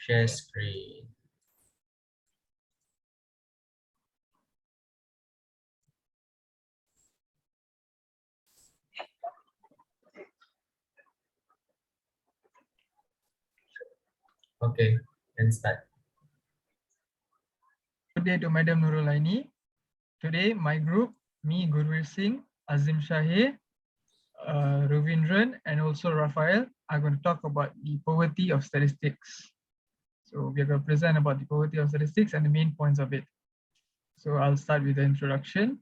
Share screen. Okay, and start. Good day to Madam NURULAINI. Today, my group, me, Gurveer Singh, Azim, Syahir, Ruvindran, and also Raphael are going to talk about the poverty of statistics. So we are going to present about the poverty of statistics and the main points of it. So I'll start with the introduction.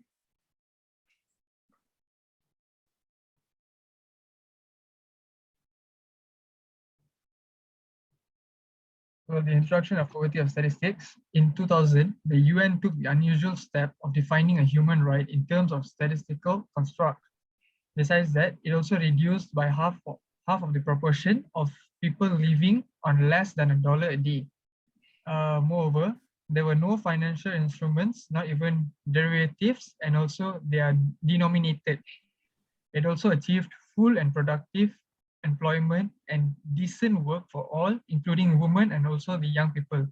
So the introduction of poverty of statistics. In 2000, the UN took the unusual step of defining a human right in terms of statistical construct. Besides that, it also reduced by half of the proportion of people living on less than $1 a day. Moreover, there were no financial instruments, not even derivatives, and also they are denominated. It also achieved full and productive employment and decent work for all, including women and also the young people.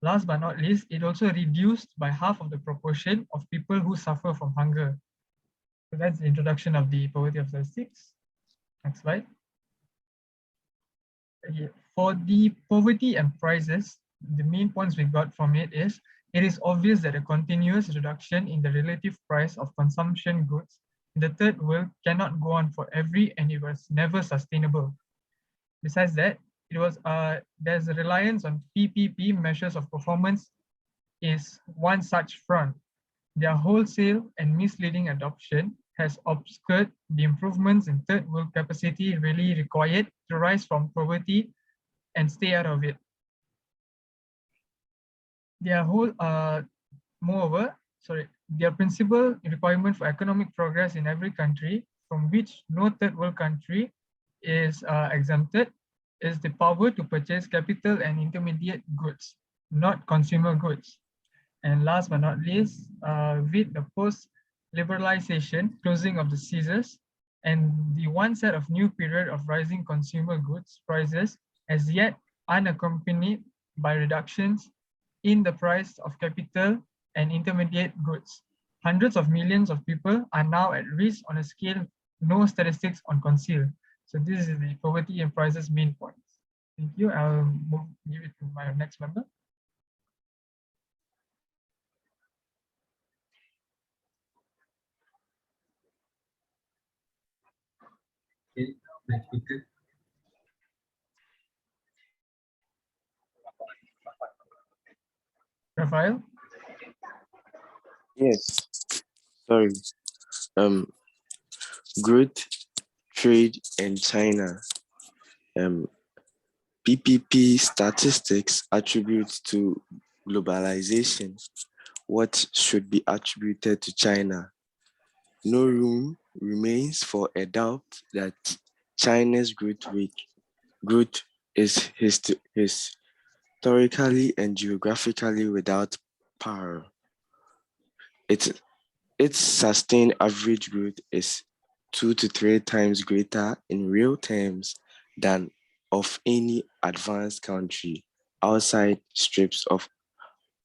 Last but not least, it also reduced by half of the proportion of people who suffer from hunger. So that's the introduction of the poverty of statistics. Next slide. For the poverty and prices, the main points we got from it is obvious that a continuous reduction in the relative price of consumption goods in the third world cannot go on forever, and it was never sustainable. Besides that, there's a reliance on PPP measures of performance is one such front. Their wholesale and misleading adoption has obscured the improvements in third world capacity really required to rise from poverty and stay out of it. Their their principal requirement for economic progress in every country, from which no third world country is exempted, is the power to purchase capital and intermediate goods, not consumer goods. And last but not least, with the post-liberalization closing of the seizures and the one set of new period of rising consumer goods prices as yet unaccompanied by reductions in the price of capital and intermediate goods. Hundreds of millions of people are now at risk on a scale no statistics on conceal. So this is the poverty and prices main points. Thank you. I'll give it to my next member. Okay, next speaker. Raphael? Yes, sorry. Growth, trade, and China. PPP statistics attribute to globalization what should be attributed to China. No room remains for a doubt that China's growth is historically and geographically without power. Its sustained average growth is 2 to 3 times greater in real terms than of any advanced country outside strips of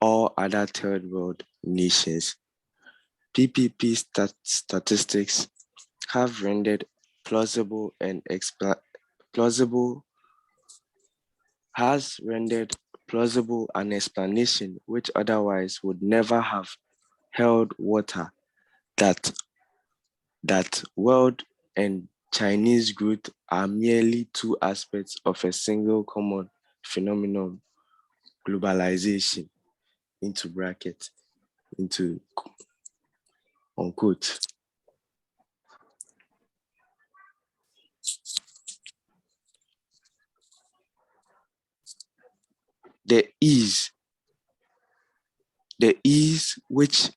all other third world nations. PPP statistics have rendered plausible an explanation which otherwise would never have held water, that world and Chinese growth are merely two aspects of a single common phenomenon, globalization, into bracket, into unquote. The ease which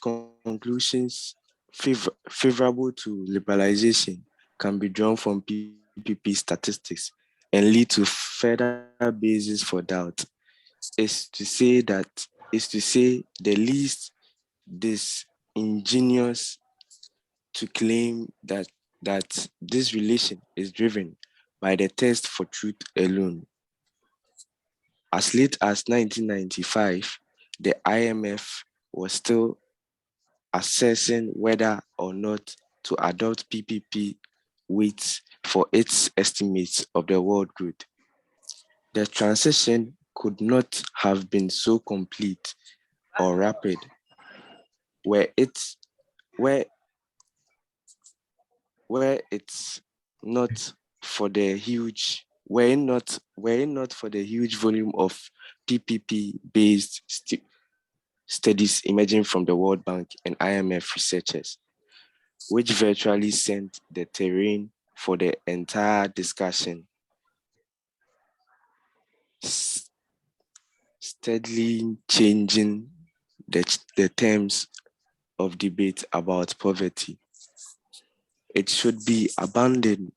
conclusions favorable to liberalization can be drawn from PPP statistics and lead to further basis for doubt is to say the least disingenuous to claim that this relation is driven by the thirst for truth alone. As late as 1995, the IMF was still assessing whether or not to adopt PPP weights for its estimates of the world growth. The transition could not have been so complete or rapid where it's not for the huge were it not for the huge volume of PPP based studies emerging from the World Bank and IMF researchers, which virtually set the terrain for the entire discussion, steadily changing the terms of debate about poverty. It should be abandoned,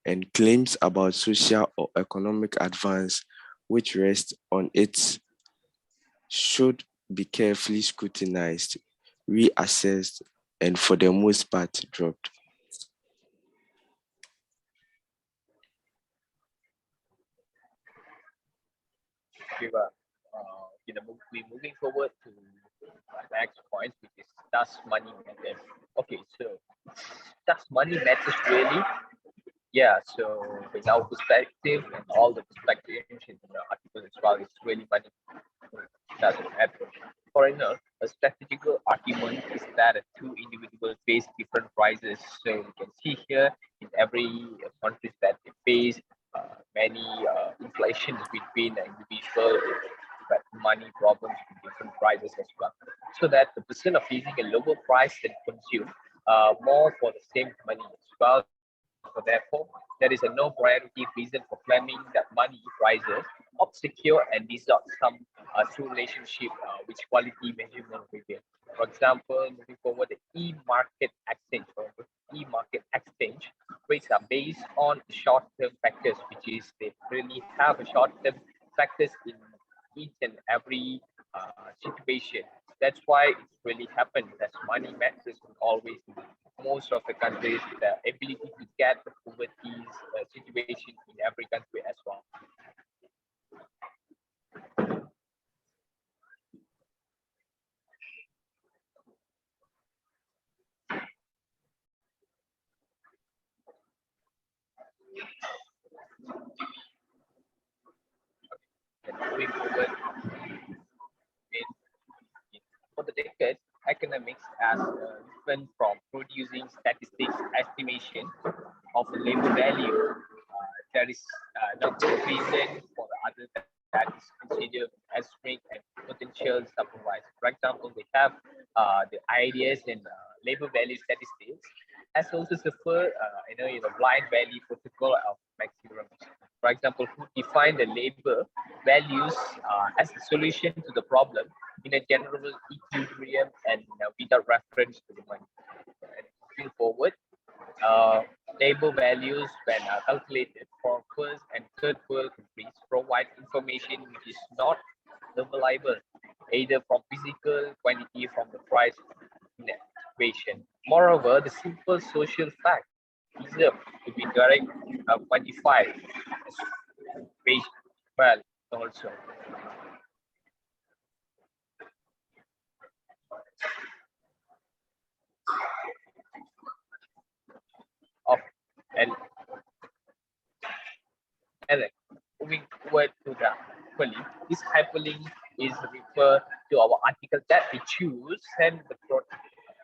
and claims about social or economic advance which rest on it should be carefully scrutinized, reassessed, and for the most part dropped. We're moving forward to the next point, which is does money matter? Okay, so does money matters really? Yeah, so in our perspective and all the perspectives in the article as well, it's really money doesn't matter. Foreigner, a strategical argument is that two individuals face different prices. So you can see here in every country that they face many inflations between individual but money problems with different prices as well. So that the person of facing a lower price than consume more for the same money as well. So therefore, there is a no priority reason for claiming that money prices obscure and distort some true relationship which quality measurement reveal. For example, moving forward, the e-market exchange or e-market exchange rates are based on short-term factors, which is they really have a short-term factors in each and every situation. That's why it's really happened. That money matters will always be most of the countries the ability to get the poverty situation in every country as well. And moving forward, for the decade, economics has different from producing statistics estimation of the labor value. There is no good reason for the other that is considered as strength and potential supervise. For example, we have the ideas in labor value statistics as also suffer blind value protocol of maximum. For example, who define the labor values as a solution to the problem in a general equilibrium and without reference to the money. And moving forward, labor values when calculated for first and third world countries provide information which is not reliable either from physical quantity from the price in the equation. Moreover, the simple social fact deserve to be direct quantified as wage well also. Of and moving forward to the hyperlink. This hyperlink is referred to our article that we choose and the product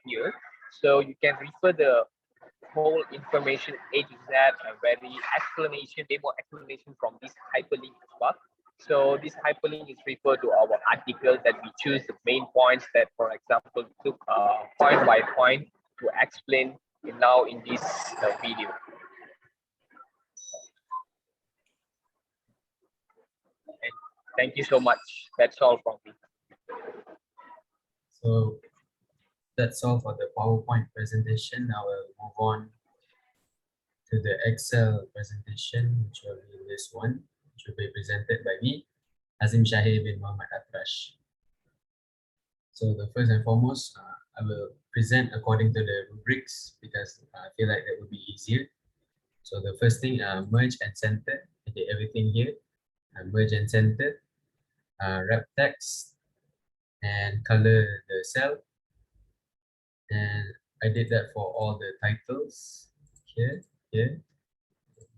here. So you can refer the whole information A to Z, a very explanation, demo explanation from this hyperlink as well. So this hyperlink is referred to our article that we choose the main points that, for example, took point by point to explain now in this video. And thank you so much. That's all from me. So that's all for the PowerPoint presentation. I will move on to the Excel presentation, which will be this one, which will be presented by me, Azim Syahir bin Mohamad ATRASH. So the first and foremost, I will present according to the rubrics because I feel like that would be easier. So the first thing, merge and center I did everything here. Merge and center, wrap text, and color the cell. And I did that for all the titles here, here,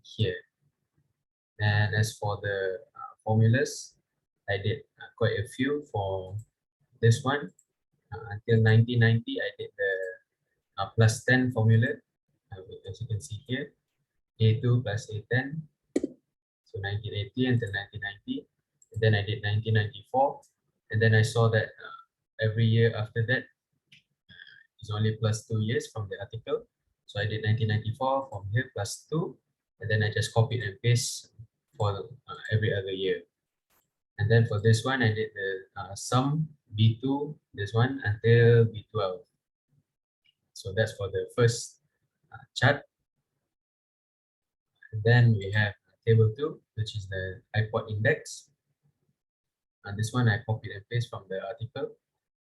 here. And as for the formulas, I did quite a few for this one. Until 1990, I did the plus 10 formula, as you can see here, A2 plus A10. So 1980 until 1990. And then I did 1994. And then I saw that every year after that is only plus 2 years from the article. So I did 1994 from here plus 2. And then I just copied and paste for every other year. And then for this one, I did the sum B2, this one until B12. So that's for the first chart. And then we have table 2, which is the iPod index. And this one I copied and paste from the article.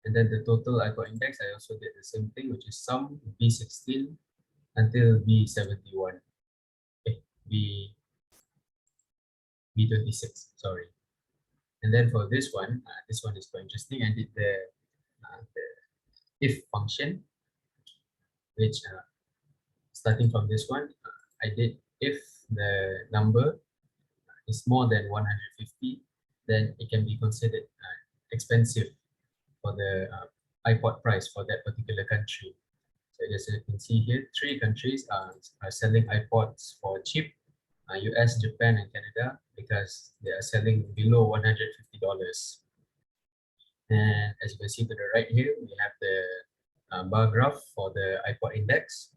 And then the total iPod index, I also did the same thing, which is sum B16 until B71. Okay, B26, sorry. And then for this one is quite interesting. I did the if function, which starting from this one, I did if the number is more than 150, then it can be considered expensive for the iPod price for that particular country. So as you can see here, 3 countries are selling iPods for cheap, US, Japan, and Canada, because they are selling below $150. And as you can see to the right here, we have the bar graph for the iPod index.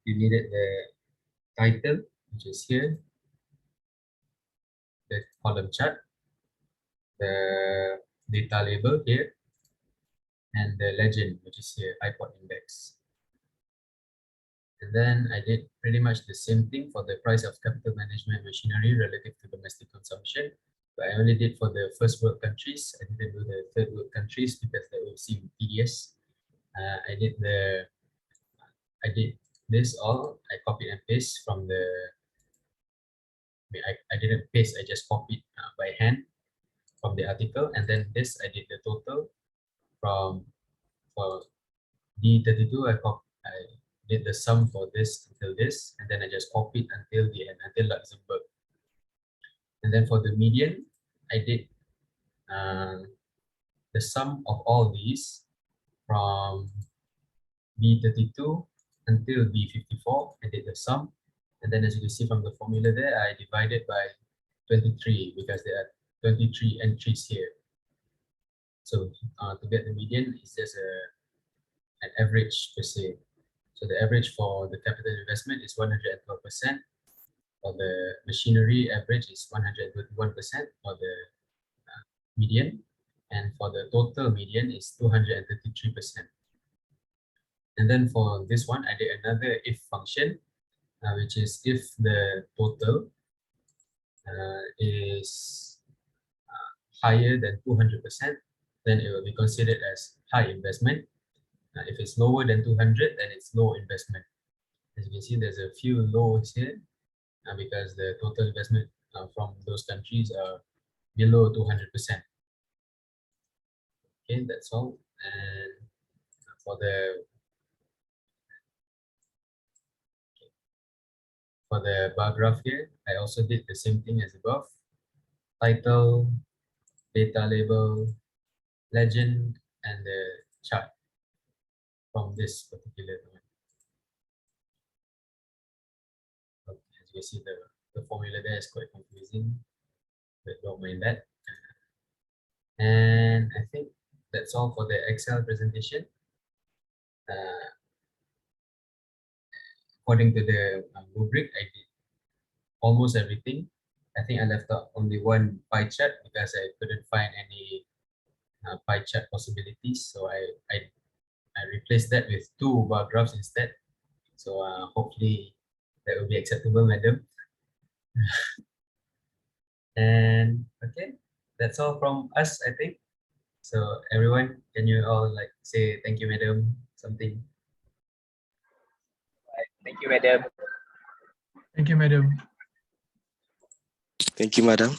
You needed the title, which is here, the column chart, the data label here, and the legend, which is here, iPod index. And then I did pretty much the same thing for the price of capital management machinery relative to domestic consumption. But I only did for the first world countries. I didn't do the third world countries because that will seem tedious. I did this all. I copied and paste from the. I didn't paste. I just copied by hand from the article, and then this I did the total from for D32. I did the sum for this until this, and then I just copied until the end, until Luxembourg. And then for the median, I did the sum of all these from B32 until B54. I did the sum, and then as you can see from the formula there, I divided by 23 because there are 23 entries here. So to get the median, it's just an average per se. So the average for the capital investment is 112%. For the machinery, average is 121% for the median. And for the total median is 233%. And then for this one, I did another if function, which is if the total is higher than 200%, then it will be considered as high investment. If it's lower than 200, then it's low investment. As you can see, there's a few lows here because the total investment from those countries are below 200%. Okay, that's all. And for the bar graph here, I also did the same thing as above. Title, data label, legend, and the chart from this particular one. Okay, as you see, the formula there is quite confusing, but don't mind that. And I think that's all for the Excel presentation. According to the rubric, I did almost everything. I think I left out only one pie chart because I couldn't find any pie chart possibilities. So I replaced that with 2 bar graphs instead. So hopefully that will be acceptable, madam. And okay, that's all from us, I think. So everyone, can you all like say thank you, madam, something? Thank you, madam. Thank you, madam. Thank you, madam.